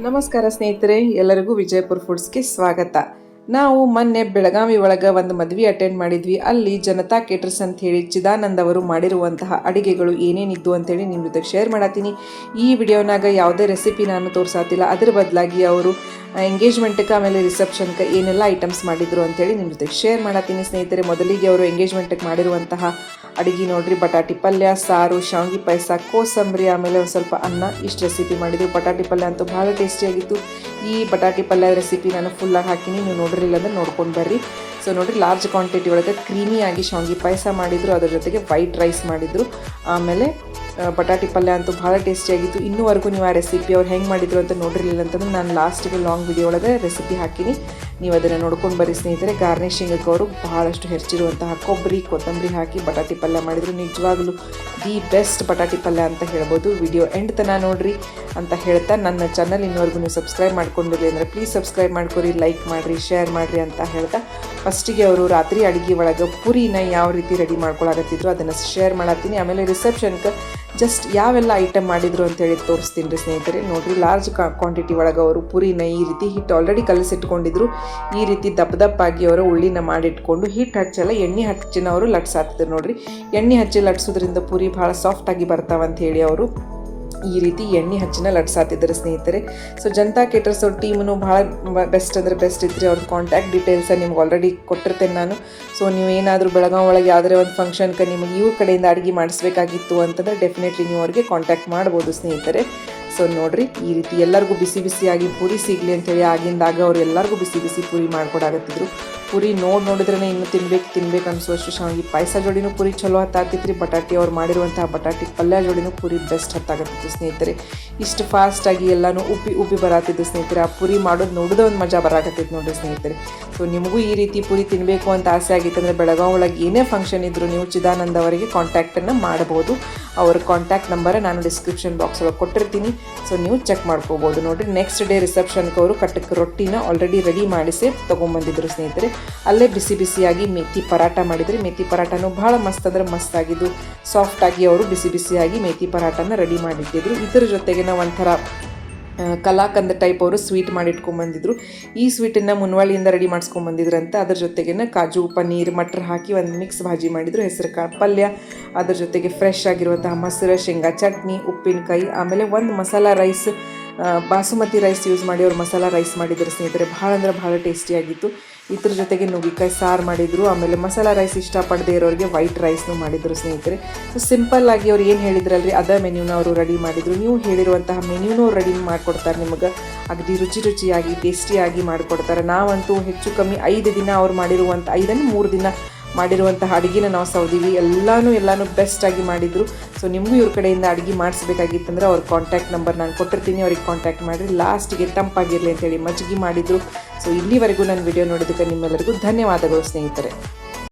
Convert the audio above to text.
ನಮಸ್ಕಾರ ಸ್ನೇಹಿತರೆ, ಎಲ್ಲರಿಗೂ ವಿಜಯಪುರ ಫುಡ್ಸ್ಗೆ ಸ್ವಾಗತ. ನಾವು ಮೊನ್ನೆ ಬೆಳಗಾವಿ ಒಳಗೆ ಒಂದು ಮದುವೆ ಅಟೆಂಡ್ ಮಾಡಿದ್ವಿ. ಅಲ್ಲಿ ಜನತಾ ಕೇಟರ್ಸ್ ಅಂತ ಹೇಳಿ ಚಿದಾನಂದ್ ಅವರು ಮಾಡಿರುವಂತಹ ಅಡುಗೆಗಳು ಏನೇನಿದ್ದು ಅಂತೇಳಿ ನಿಮ್ಮ ಜೊತೆಗೆ ಶೇರ್ ಮಾಡತ್ತೀನಿ. ಈ ವಿಡಿಯೋನಾಗ ಯಾವುದೇ ರೆಸಿಪಿ ನಾನು ತೋರಿಸಾತಿಲ್ಲ, ಅದ್ರ ಬದಲಾಗಿ ಅವರು ಎಂಗೇಜ್ಮೆಂಟ್ಗೆ ಆಮೇಲೆ ರಿಸೆಪ್ಷನ್ಗೆ ಏನೆಲ್ಲ ಐಟಮ್ಸ್ ಮಾಡಿದ್ರು ಅಂತೇಳಿ ನಿಮ್ಮ ಜೊತೆಗೆ ಶೇರ್ ಮಾಡತ್ತೀನಿ. ಸ್ನೇಹಿತರೆ, ಮೊದಲಿಗೆ ಅವರು ಎಂಗೇಜ್ಮೆಂಟ್ಗೆ ಮಾಡಿರುವಂತಹ ಅಡುಗೆ ನೋಡ್ರಿ, ಬಟಾಟಿ ಪಲ್ಯ, ಸಾರು, ಶಾವಿಗೆ ಪಾಯಸ, ಕೋಸಂಬರಿ, ಆಮೇಲೆ ಒಂದು ಸ್ವಲ್ಪ ಅನ್ನ, ಇಷ್ಟು ರೆಸಿಪಿ ಮಾಡಿದ್ರು. ಬಟಾಟಿ ಪಲ್ಯ ಅಂತೂ ಭಾಳ ಟೇಸ್ಟಿಯಾಗಿತ್ತು. ಈ ಬಟಾಟಿ ಪಲ್ಯ ರೆಸಿಪಿ ನಾನು ಫುಲ್ಲಾಗಿ ಹಾಕಿನಿ, ನೀವು ನೋಡಿರಿಲ್ಲ ಅಂದ್ರೆ ನೋಡ್ಕೊಂಡು ಬರ್ರಿ. ಸೊ ನೋಡಿರಿ, ಲಾರ್ಜ್ ಕ್ವಾಂಟಿಟಿ ಒಳಗೆ ಕ್ರೀಮಿಯಾಗಿ ಶಾವಿಗೆ ಪಾಯಸ ಮಾಡಿದರು, ಅದ್ರ ಜೊತೆಗೆ ವೈಟ್ ರೈಸ್ ಮಾಡಿದರು. ಆಮೇಲೆ ಬಟಾಟಿ ಪಲ್ಯ ಅಂತೂ ಭಾಳ ಟೇಸ್ಟಿಯಾಗಿತ್ತು. ಇನ್ನೂವರೆಗೂ ನೀವು ಆ ರೆಸಿಪಿ ಅವ್ರು ಹೆಂಗೆ ಮಾಡಿದ್ರು ಅಂತ ನೋಡಿರಲಿಲ್ಲ ಅಂತಂದ್ರೆ ನಾನು ಲಾಸ್ಟಿಗೆ ಲಾಂಗ್ ವಿಡಿಯೋ ಒಳಗೆ ರೆಸಿಪಿ ಹಾಕಿನಿ, ನೀವು ಅದನ್ನು ನೋಡ್ಕೊಂಡು ಬರ್ರಿ ಸ್ನೇಹಿತರೆ. ಗಾರ್ನಿಷಿಂಗಕ್ಕೆ ಅವರು ಬಹಳಷ್ಟು ಹೆಚ್ಚಿರುವಂತಹ ಕೊಬ್ಬರಿ, ಕೊತ್ತಂಬರಿ ಹಾಕಿ ಬಟಾಟಿ ಪಲ್ಯ ಮಾಡಿದರು. ನಿಜವಾಗ್ಲೂ ದಿ ಬೆಸ್ಟ್ ಬಟಾಟಿ ಪಲ್ಯ ಅಂತ ಹೇಳ್ಬೋದು. ವಿಡಿಯೋ ಎಂಡ್ ತನಕ ನೋಡಿರಿ ಅಂತ ಹೇಳ್ತಾ, ನನ್ನ ಚಾನಲ್ ಇನ್ನೂವರೆಗೂ ನೀವು ಸಬ್ಸ್ಕ್ರೈಬ್ ಮಾಡ್ಕೊಂಡಿರಲಿ ಅಂದರೆ ಪ್ಲೀಸ್ ಸಬ್ಸ್ಕ್ರೈಬ್ ಮಾಡ್ಕೊರಿ, ಲೈಕ್ ಮಾಡಿರಿ, ಶೇರ್ ಮಾಡಿರಿ ಅಂತ ಹೇಳ್ತಾ, ಫಸ್ಟಿಗೆ ಅವರು ರಾತ್ರಿ ಅಡುಗೆ ಒಳಗೆ ಪುರಿನ ಯಾವ ರೀತಿ ರೆಡಿ ಮಾಡ್ಕೊಳಕತ್ತಿದ್ರು ಅದನ್ನು ಶೇರ್ ಮಾಡತ್ತೀನಿ. ಆಮೇಲೆ ರಿಸೆಪ್ಷನ್ಗೆ ಜಸ್ಟ್ ಯಾವೆಲ್ಲ ಐಟಮ್ ಮಾಡಿದ್ರು ಅಂತೇಳಿ ತೋರಿಸ್ತೀನಿ ರೀ ಸ್ನೇಹಿತರೆ. ನೋಡಿರಿ, ಲಾರ್ಜ್ ಕ್ವಾಂಟಿಟಿ ಒಳಗೆ ಅವರು ಪುರಿನ ಈ ರೀತಿ ಹಿಟ್ಟು ಆಲ್ರೆಡಿ ಕಲಸಿಟ್ಕೊಂಡಿದ್ರು. ಈ ರೀತಿ ದಪ್ಪದಪ್ಪಾಗಿ ಅವರು ಉಳ್ಳಿನ ಮಾಡಿಟ್ಕೊಂಡು ಹಿಟ್ಟು ಹಚ್ಚಲ್ಲ, ಎಣ್ಣೆ ಹಚ್ಚಿನ ಅವರು ಲಟ್ಸಾತಿದ್ರು. ನೋಡಿರಿ, ಎಣ್ಣೆ ಹಚ್ಚಿ ಲಟ್ಸೋದ್ರಿಂದ ಪುರಿ ಭಾಳ ಸಾಫ್ಟಾಗಿ ಬರ್ತಾವಂತ ಹೇಳಿ ಅವರು ಈ ರೀತಿ ಎಣ್ಣೆ ಹಚ್ಚಿನ ಲಟ್ಸಾತಿದ್ದಾರೆ ಸ್ನೇಹಿತರೆ. ಸೊ ಜನತಾ ಕೇಟರ್ಸ್ ಅವ್ರ ಟೀಮು ಭಾಳ ಬೆಸ್ಟ್ ಅಂದರೆ ಬೆಸ್ಟ್ ಇದ್ರಿ. ಅವ್ರ ಕಾಂಟ್ಯಾಕ್ಟ್ ಡೀಟೇಲ್ಸ ನಿಮ್ಗೆ ಆಲ್ರೆಡಿ ಕೊಟ್ಟಿರ್ತೇನೆ ನಾನು. ಸೊ ನೀವು ಏನಾದರೂ ಬೆಳಗಾವಿ ಒಳಗೆ ಯಾವುದೇ ಒಂದು ಫಂಕ್ಷನ್ಗೆ ನಿಮಗೆ ಇವ್ರ ಕಡೆಯಿಂದ ಅಡುಗೆ ಮಾಡಿಸ್ಬೇಕಾಗಿತ್ತು ಅಂತಂದರೆ ಡೆಫಿನೆಟ್ಲಿ ನೀವು ಅವ್ರಿಗೆ ಕಾಂಟ್ಯಾಕ್ಟ್ ಮಾಡ್ಬೋದು ಸ್ನೇಹಿತರೆ. ಸೊ ನೋಡಿರಿ, ಈ ರೀತಿ ಎಲ್ಲರಿಗೂ ಬಿಸಿ ಬಿಸಿಯಾಗಿ ಪೂರಿ ಸಿಗಲಿ ಅಂತೇಳಿ ಆಗಿಂದಾಗ ಅವ್ರು ಎಲ್ಲರಿಗೂ ಬಿಸಿ ಬಿಸಿ ಪೂರಿ ಮಾಡ್ಕೊಡಾಕತ್ತಿದ್ರು. ಪೂರಿ ನೋಡಿದ್ರೇ ಇನ್ನೂ ತಿನ್ಬೇಕು ಅನಿಸುವಷ್ಟು ಶಾವಿಗೆ ಪಾಯಸ ಜೋಡಿನೂ ಪೂರಿ ಚಲೋ ಹತ್ತಾಗ್ತಿತ್ತು ರೀ. ಬಟಾಟಿ ಅವ್ರು ಮಾಡಿರುವಂತಹ ಬಟಾಟಿ ಪಲ್ಯ ಜೋಡಿನೂ ಪೂರಿ ಬೆಸ್ಟ್ ಹತ್ತಾಗತ್ತಿತ್ತು ಸ್ನೇಹಿತರೆ. ಇಷ್ಟು ಫಾಸ್ಟಾಗಿ ಎಲ್ಲನೂ ಉಬ್ಬಿ ಬರಾತಿದ್ದು ಸ್ನೇಹಿತರೆ. ಆ ಪೂರಿ ಮಾಡೋದು ನೋಡೋದೇ ಒಂದು ಮಜಾ ಬರಾಕತ್ತಿತ್ತು ನೋಡಿರಿ ಸ್ನೇಹಿತರೆ. ಸೊ ನಿಮಗೂ ಈ ರೀತಿ ಪೂರಿ ತಿನ್ನಬೇಕು ಅಂತ ಆಸೆ ಆಗಿತ್ತು ಅಂದರೆ ಬೆಳಗಾವಿ ಒಳಗೆ ಏನೇ ಫಂಕ್ಷನ್ ಇದ್ದರೂ ನೀವು ಚಿದಾನಂದ್ ಅವರಿಗೆ ಕಾಂಟ್ಯಾಕ್ಟನ್ನು ಮಾಡಬಹುದು. ಅವ್ರ ಕಾಂಟ್ಯಾಕ್ಟ್ ನಂಬರ್ ನಾನು ಡಿಸ್ಕ್ರಿಪ್ಷನ್ ಬಾಕ್ಸ್ ಒಳಗೆ ಕೊಟ್ಟಿರ್ತೀನಿ, ಸೊ ನೀವು ಚೆಕ್ ಮಾಡ್ಕೋಬೋದು. ನೋಡಿರಿ, ನೆಕ್ಸ್ಟ್ ಡೇ ರಿಸೆಪ್ಷನ್ಗೆ ಅವರು ಕಟ್ಟಕ್ಕೆ ರೊಟ್ಟಿನ ಆಲ್ರೆಡಿ ರೆಡಿ ಮಾಡಿಸಿ ತೊಗೊಂಬಂದಿದ್ರು ಸ್ನೇಹಿತರೆ. ಅಲ್ಲೇ ಬಿಸಿ ಬಿಸಿಯಾಗಿ ಮೇಥಿ ಪರಾಟ ಮಾಡಿದ್ರಿ. ಮೇಥಿ ಪರಾಟನೂ ಭಾಳ ಮಸ್ತ್ ಅಂದರೆ ಮಸ್ತ್ ಆಗಿದ್ದು, ಸಾಫ್ಟಾಗಿ ಅವರು ಬಿಸಿ ಬಿಸಿಯಾಗಿ ಮೇಥಿ ಪರಾಟನ ರೆಡಿ ಮಾಡಿಟ್ಟಿದ್ರು. ಇದರ ಜೊತೆಗೆ ನಾವು ಒಂಥರ ಕಲಾಕಂದ ಟೈಪ್ ಅವರು ಸ್ವೀಟ್ ಮಾಡಿಟ್ಕೊಂಡ್ಬಂದಿದ್ರು. ಈ ಸ್ವೀಟನ್ನು ಮುನ್ವಳಿಯಿಂದ ರೆಡಿ ಮಾಡಿಸ್ಕೊಂಡ್ಬಂದಿದ್ರಂತ. ಅದ್ರ ಜೊತೆಗೇನೆ ಕಾಜು, ಪನ್ನೀರ್, ಮಟ್ರ್ ಹಾಕಿ ಒಂದು ಮಿಕ್ಸ್ ಭಾಜಿ ಮಾಡಿದರು, ಹೆಸರು ಕಾಳು ಪಲ್ಯ, ಅದ್ರ ಜೊತೆಗೆ ಫ್ರೆಶ್ ಆಗಿರುವಂತಹ ಮೊಸರು, ಶೇಂಗಾ ಚಟ್ನಿ, ಉಪ್ಪಿನಕಾಯಿ, ಆಮೇಲೆ ಒಂದು masala rice, basmati rice use ಮಾಡಿ ಅವ್ರು ಮಸಾಲ ರೈಸ್ ಮಾಡಿದ್ರು ಸ್ನೇಹಿತರೆ. ಭಾಳ ಅಂದರೆ ಭಾಳ ಟೇಸ್ಟಿಯಾಗಿತ್ತು. ಇದ್ರ ಜೊತೆಗೆ ನುಗ್ಗಿಕಾಯಿ ಸಾರು ಮಾಡಿದರು. ಆಮೇಲೆ ಮಸಾಲ ರೈಸ್ ಇಷ್ಟಪಡದೇ ಇರೋರಿಗೆ ವೈಟ್ ರೈಸ್ನೂ ಮಾಡಿದರು ಸ್ನೇಹಿತರೆ. ಸೊ ಸಿಂಪಲ್ಲಾಗಿ ಅವ್ರು ಏನು ಹೇಳಿದ್ರಲ್ರಿ ಅದೇ ಮೆನ್ಯೂನ ಅವರು ರೆಡಿ ಮಾಡಿದರು. ನೀವು ಹೇಳಿರುವಂತಹ ಮೆನ್ಯೂನೂ ಅವ್ರು ರೆಡಿ ಮಾಡಿಕೊಡ್ತಾರೆ, ನಿಮಗೆ ಅಗದಿ ರುಚಿಯಾಗಿ ಟೇಸ್ಟಿಯಾಗಿ ಮಾಡಿಕೊಡ್ತಾರೆ. ನಾವಂತೂ ಹೆಚ್ಚು ಕಮ್ಮಿ 5 ದಿನ ಅವ್ರು ಮಾಡಿರುವಂಥ 3 ದಿನ ಮಾಡಿರುವಂತಹ ಅಡುಗೆನ ನಾವು ಸೌದೀವಿ. ಎಲ್ಲನೂ ಬೆಸ್ಟಾಗಿ ಮಾಡಿದರು. ಸೊ ನಿಮಗೂ ಇವ್ರ ಕಡೆಯಿಂದ ಅಡುಗೆ ಮಾಡಿಸ್ಬೇಕಾಗಿತ್ತಂದ್ರೆ ಅವ್ರ ಕಾಂಟ್ಯಾಕ್ಟ್ ನಂಬರ್ ನಾನು ಕೊಟ್ಟಿರ್ತೀನಿ, ಅವ್ರಿಗೆ ಕಾಂಟ್ಯಾಕ್ಟ್ ಮಾಡಿರಿ. ಲಾಸ್ಟಿಗೆ ತಂಪಾಗಿರಲಿ ಅಂತೇಳಿ ಮಜ್ಜಿಗೆ ಮಾಡಿದರು. ಸೊ ಇಲ್ಲಿವರೆಗೂ ನನ್ನ ವಿಡಿಯೋ ನೋಡಿದ್ದಕ್ಕೆ ನಿಮ್ಮೆಲ್ಲರಿಗೂ ಧನ್ಯವಾದಗಳು ಸ್ನೇಹಿತರೆ.